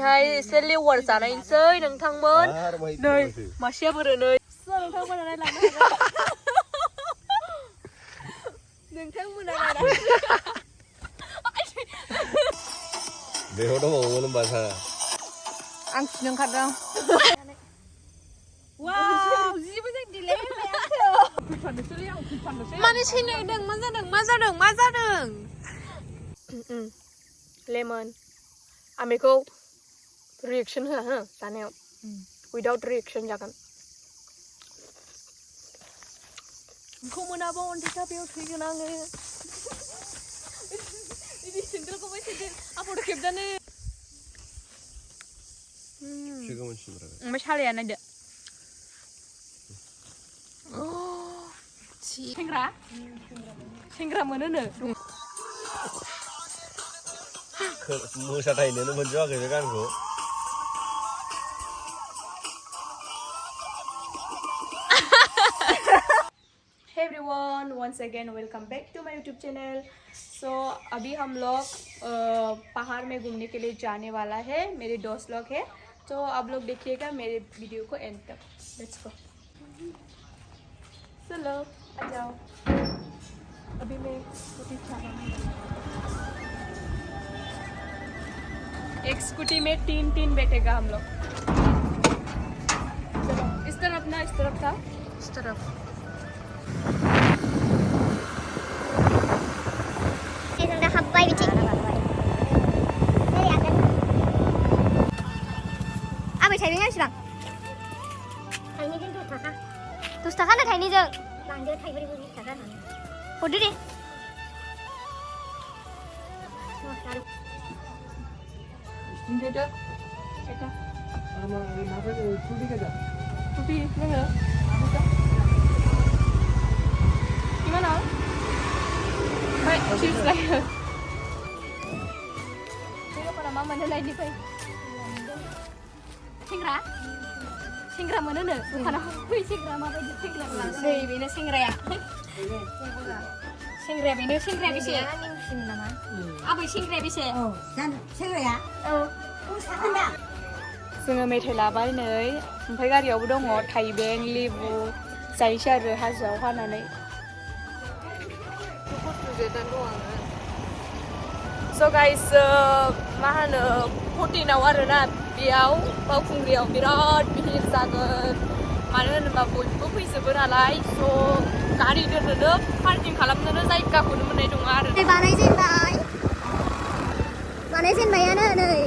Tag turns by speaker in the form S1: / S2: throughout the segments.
S1: दिनैहाय एसे लेवार जानायसै नोंथांमोन नै मासेया बोरो नै नोंथांमोना नायलांनो हागोन नोंथांमोना
S2: बेयाव दंबावोमोन होनबा सारा
S1: आं खिनो ओंखारदों वाव जि मोजां दिले माने सैनायदों मा जादों लेमन आं बेखौ रिएक्शन होना हो जानायाव विदाउट रिएक्शन जागोन खौ मोनाबा अन्थाइ थाफायाव थैगोन आङो इदि सेन्देलखौ बै सेन्देल आफोर खेबजानो ओमफ्राय सालाया नायदो सेंग्रा मोनोनो
S2: मोसाथायनोनो मोनजोबाखै बे गानखौ
S1: Hey everyone, once again welcome back to my YouTube channel. So अभी हम लोग पहाड़ में घूमने के लिए जाने वाला है मेरे दोस्त लोग हैं तो आप लोग देखिएगा मेरे वीडियो को एंड तक लेट्स गो चलो आ जाओ अभी मैं स्कूटी चला एक स्कूटी में तीन बैठेगा हम लोग चलो इस तरफ ना इस तरफ था इस तरफ
S3: थाइनै गांसेबां थाइनैजों 10 थाखा 10 थाखा ना थाइनैजों लांदो थाइब्रैबो 20 थाखा हरदो दे
S1: Tidak. Kita. Nama apa tu? Tuti kerja. Tuti, mana? Gimana? Baik, cheers lah. Saya pada mama mana lagi ni? Singra mana ni? Bukan aku. Singra apa ni? Singra mana? Saya bina singra ya. Singra bina singra bisa. Apa singra bisa?
S3: Oh, kan singra ya? Oh.
S1: जोङो मेथाइ लाबाय नै ओमफ्राय गारियावबो दङ थाइबें लेबु जायोसै आरो हाजोआव हानानै स' गाइस मा होनो 14आव आरोना बेयाव बावखुंग्रियाव बिराद भिर जागोन मानो होनोबा बयबो फैजोबो नालाय स' गारि दोननोनो पार्किं खालामनोनो जायगाखौनो मोननाय नङा आरो
S3: बानायजेनबायानो नै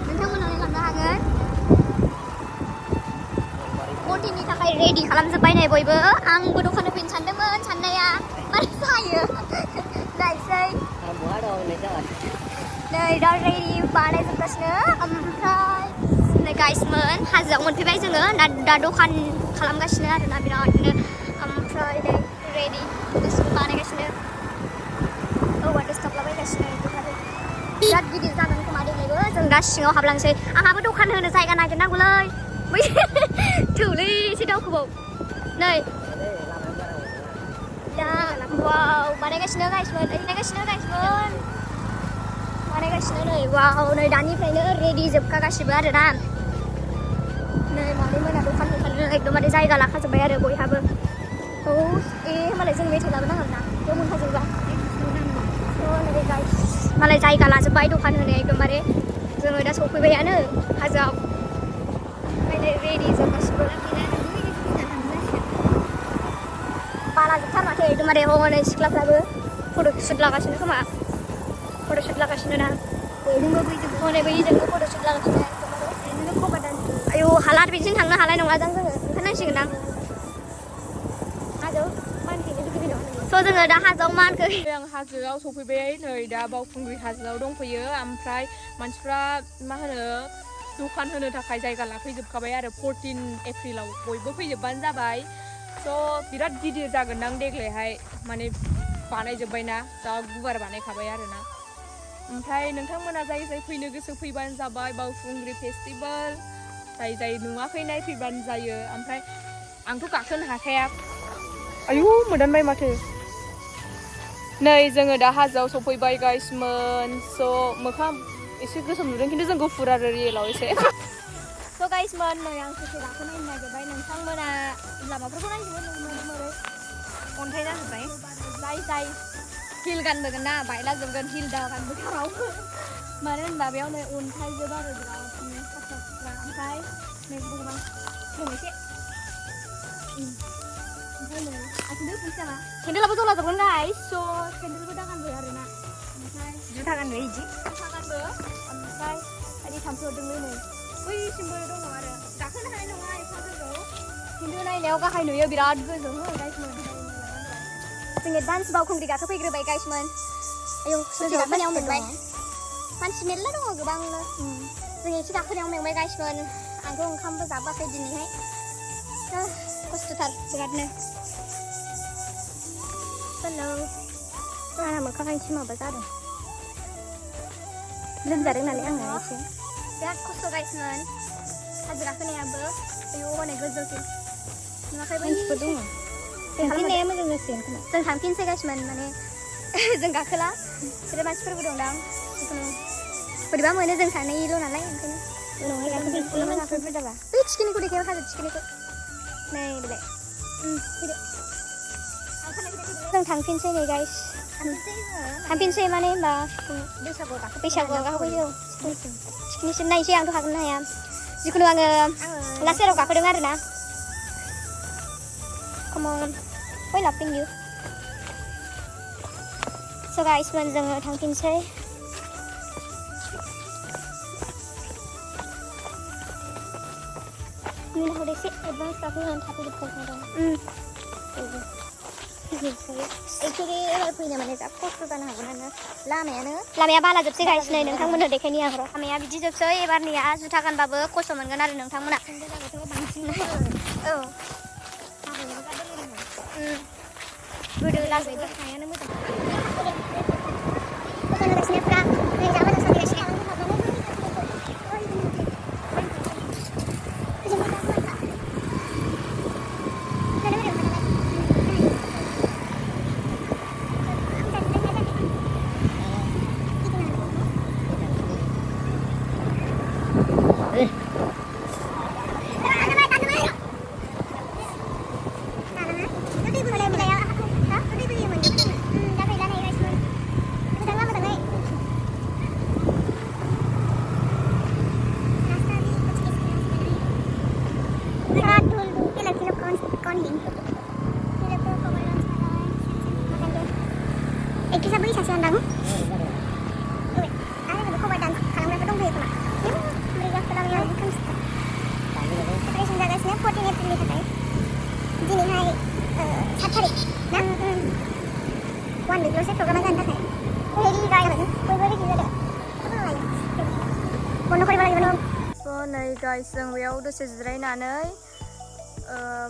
S3: नोंथांमोनालाय लांनो हागोन मर्टिनि थाखाय रेडि खालामजोब्बाय नै बयबो आंबो दखान होफैनो सानदोंमोन साननाया मारै जायो नायसै नै दा रेडि बानायजोबगासिनो ओमफ्राय नै गाइसमोन हाजोआव मोनफैबाय जोङो दा दखान खालामगासिनो आरोना बिरादनो ओमफ्राय नै रेडि गासिबो बानायगासिनो औवा दोसथाबलाबायगासिनो बिराद गिदिर जागोन खोमा देग्लायबो जों दा सिङाव हाबलांसै आंहाबो दखान होनो जायगा नागिरनांगौलै बै थौलै एसे दावखोबाव नै दा वाव बानायगासिनो गाइसमोन बानायगासिनो नै वाव नै दानिफ्रायनो रेडि जोबखा गासिबो आरोना नै मादैमोना दखान होखानो एकदमबारे जायगा लाखाजोब्बाय आरो बयहाबो औ होमबालाय जों मेथाइ लाबोनांगोन ना बेयाव मोनखाजोबा नै गाइस मालाय जायगा लाजोब्बाय दखान होनो एकदमबारे जोङो दा सफैबायानो हाजोआव ओमफ्राय रेडि जों गासिबो बाला जोबथार माथो एकदमबारे हनै सिख्लाफ्राबो फट'शुट लागासिनो खोमा फट'शुट लागासिनो ना बयजोंबो बैजोंबो हनै बैजोंबो फट'शुट लागासिनो आयौ हाला बिदिजों थांनो हानाय नङा दां जोङो ओंखारनांसिगोन दां हाजोआव स' जोङो दा हाजोआव मानखो
S1: आं हाजोआव सफैबाय नै दा बावखुंग्रि हाजोआव दंफैयो ओमफ्राय मानसिफ्रा मा होनो दखान होनो थाखाय जायगा लाफैजोबखाबाय आरो 14 एप्रिलाव बयबो फैजोबबानो जाबाय स' बिराद गिदिर जागोनदां देग्लायहाय माने बानायजोब्बायना दा गुवार बानायखाबाय आरोना ओमफ्राय नोंथांमोना जाय फैनो गोसो फैबानो जाबाय बावखुंग्रि फेस्टिभेल जाय नुवाखै नायफैबानो जायो ओमफ्राय आंथ' गाखोनो हाखाया आयु मोदानबाय माथो नै जोङो दा हाजोआव सफैबाय गाइसमोन स' मोखां एसे गोसोम नुदों खिन्थु जों गुफुर आरो रियेलाव एसे
S3: So guys मोन नै आं ससे गाखोनो होननो नागिरबाय नोंथांमोना लामाफोरखौ नायजोबो मोरै अन्थाइ जाजोब्बाय जाय हिल गानबोगोन ना बायलाजोबगोन हिल दा गानबोथाराव मानो होनबा बेयाव नै अन्थाइ जोब आरो बिरादनो साफा सुफा ओमफ्राय नै गोबां एसे ओमफ्राय नै आथिंजों थांसै नामा सेन्देलाबो जलाजोबगोन गाइस स' सेन्देलबो दा गानबो आरोना ओमफ्राय जुथा गानबो इदि जुथा गानबो ओमफ्राय ओरै थांसै हरदोंलै नै बैसिमबो दङ आरो गाखोनो हानाय नङा एफा गोजौ खिन्थु नायनायाव गाहाय नुयो बिराद गोजौ हो गाइसमोन जोङो डान्स बावखुंग्रि गाखोफैग्रोबाय गाइसमोन आयौ ससे गाखोनायाव मेंबाय मानसि मेरला दङ गोबांनो जों एसे गाखोनायाव मेंबाय गाइसमोन आंथ' ओंखामबो जाबाखै दिनैहाय खस्थ'थार बिरादनो हेलौ आंना मोखाङा एसे माबा जादों लोमजादों नालाय आङो एसे बिराद खस्थ' गाइसमोन हाजो गाखोनायाबो आयौ हनै गोजौसिम नुवाखै मानसिफोर दङ थांफिननाया मोजां जासिगोन खोमा जों थांफिनसै गाइसमोन माने जों गाखोला बिसोरो मानसिफोरबो दंदां जिखुनु बोरैबा मोनो जों सानैल' नालाय ओंखायनो उनावहाय गाखोफैफिनसै जाबा बै थिखिनिखौ देखायबाय हाजो थिखिनिखौ नै बेलाय फैदो जों थांफिनसै नै गाइस थांफिनसै माने होनबा बैसागुआव गाखोफैयो थिखिनिसिम नायसै आंथ' हागोन ना हाया जिखुनु आङो लास्ट इयाराव गाखोदों आरोना Come on, why laughing you? So guys, जोङो थांफिनसै Mình hồi đấy sẽ advance cà phê hơn tapi được không đâu. Actually फैनो माने जा खस्थ' जानो हागौ ना लामाया बाला जोबसै गाइस नै नोंथांमोननो देखायनि आं लामाया बिदि जोबसै एबारनिया जुथा गानबाबो खस्थ' मोनगोन आरो नोंथांमोना औ गोदो लासैबो हायानो मोजां Kita beli saksi andang. Ada yang kau badan kalau mereka dong beli apa? Mereka kalau yang bukan. Tapi sudah guysnya fotonya pilih katanya. Jadi hai hari, nah. Wan dulu saya program kan tak? Hari gaya mana? Kau beli juga ada. Apa lagi? Bono kau beli bono.
S1: So नै guys जों बेयाव दसे जिरायनानै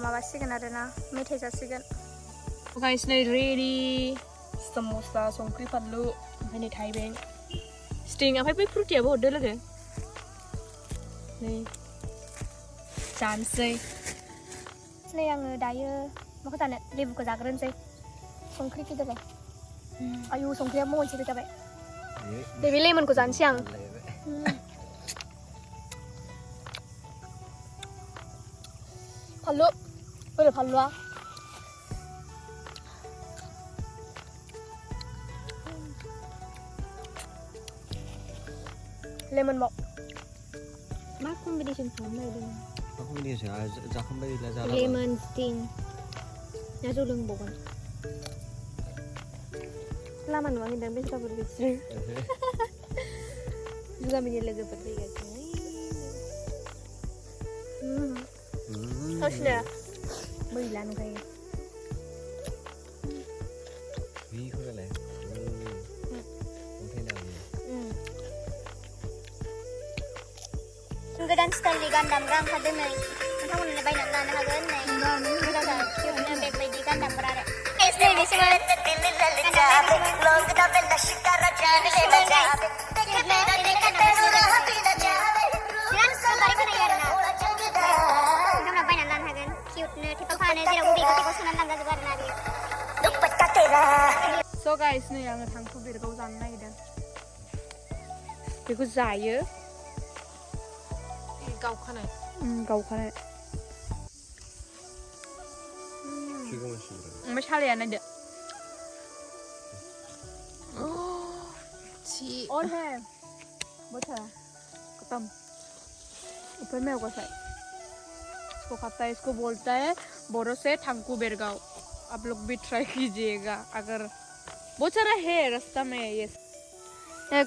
S1: माबासिगोन आरोना मेथाइ जासिगोन guys नै ready samosa संख्रि फानलु ओमफ्राय नै थाइबें स्टिं ओमफ्राय बै फ्रुटियाबो हरदो लोगो नै जानोसै
S3: नै आङो दायो माखौ जानो लेबुखौ जाग्रोनोसै संख्रि गिदिरबाय आयु संख्रिया महनसेबो जाबाय
S1: नैबे लेमनखौ जानोसै आं फानलु बोरै फानलुआ लेमन बाव
S3: मा कम्बिनेसन खालामनो
S2: जाखांबाय
S3: लेमन स्टिं ना जौ लोंबावगोन
S1: लामा नुवाखै दां बेस्राफोर बिसोरो जुगामिनि लोगोफोर फैगासिनो गावसिना मैला नुखायो
S3: गोदान स्टाइलनि गान दामग्रा ओंखारदों नै नोंथांमोननो बायनानै लानो हागोन नै मोजांथार किउटनो बेग बायदि गान दामग्रा आरो नै बिसोर
S1: So guys, नै आङो थांखु बेरगाव जानो नागिरदों बेखौ जायो
S4: गावखानाय
S1: गावखानाय
S2: 기가 막히더라.
S1: ओमफ्राय सालाया नायदो
S4: 지
S1: और है बता खत्म ऊपर में होगा साइड इसको खाता है इसको बोलता है बोरो से थंकू बेरगांव आप लोग भी ट्राई कीजिएगा अगर बहुत सारा है रास्ता में ये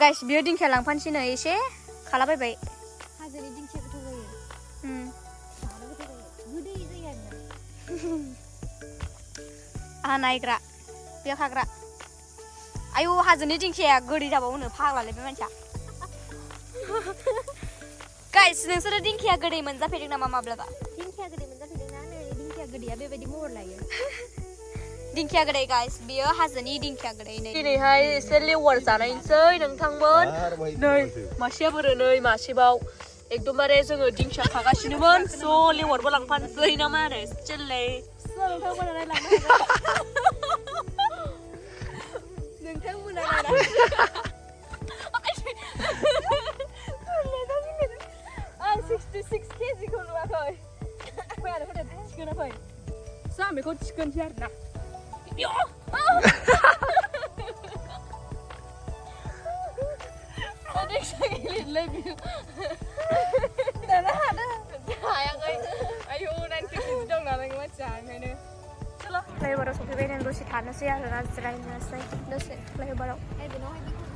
S1: गाइस बियो दिंखिया लांफानोसैनो एसे खालाबायबाय
S3: हाजोनि दिंखिया गोथाव जायो जानो गोथाव जायो गोदै जायो आरोना
S1: आहा नायग्रा बेयाव खाग्रा आयु हाजोनि दिंखिया गोदै जाबावोनो फाग्लालै बे मानसिया गाइस नोंसोरो दिंखिया गोदै मोनजाफेरदों नामा माब्लाबा
S3: दिंखिया गोदै मोनजाफेरदोंना नै दिंखिया गोदैया बेबायदि महर लायो
S1: दिंखिया गोदै गाइस बियो हाजोनि दिंखिया गोदै नै दिनैहाय एसे लेवार जानायसै नोंथांमोन नै मासेया बोरो नै मासेबाव एकदमबारे जोङो दिंखिया खागासिनोमोन स' लेवारबो लांफानोसै ना मा आरो चिल्लै नोंथांमोना नायलांनो नोंथांमोना आं 66 केजिखौ नुवाखै फै आरो फै थिखोना फै स' आं बेखौ थिखोनसै आरोना फ्लाइओभाराव सफैबाय नों दसे थानोसै आरोना जिरायनोसै दसे फ्लाइओभाराव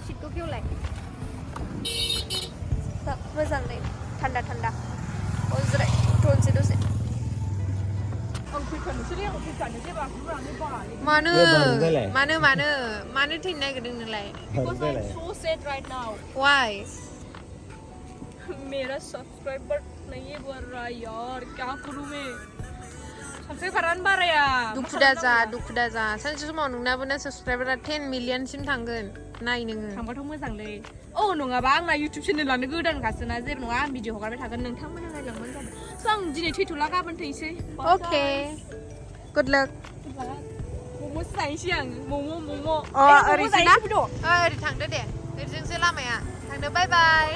S3: सिटखौ खेवलाय
S1: मोजाङै थान्दा थान्दा जिरायथ'नोसै दसे
S4: मानो
S2: 왜 바르달래?
S4: मानो थैनो नागिरदों नोंलाय
S1: Because I'm so sad right now.
S4: why
S1: मेरा सब्सक्राइबर नहीं बढ़ रहा यार क्या करूँ मैं सब्सक्राइबरानो बाराया
S4: दुखु दाजा सानसे समाव नोंनाबो ना साबसक्राइबारा 10 मिलियनसिम थांगोन नाय नोङो
S1: थांबाथ' मोजांलै औ नङाबा आंना इउटुब चेनेलानो गोदानखासोना जेबो नङा आं भिडिअ हगारबाय थागोन नोंथांमोना नायलांबानो जाबाय स' आं दिनै थैथ'ला गाबोन थैसै
S4: अके गुड लाक
S1: मम'सो जाहैसै आं मम'
S4: ओरैसो ना ओरै थांदो दे ओरैजोंसो लामाया थांदो बाय बाय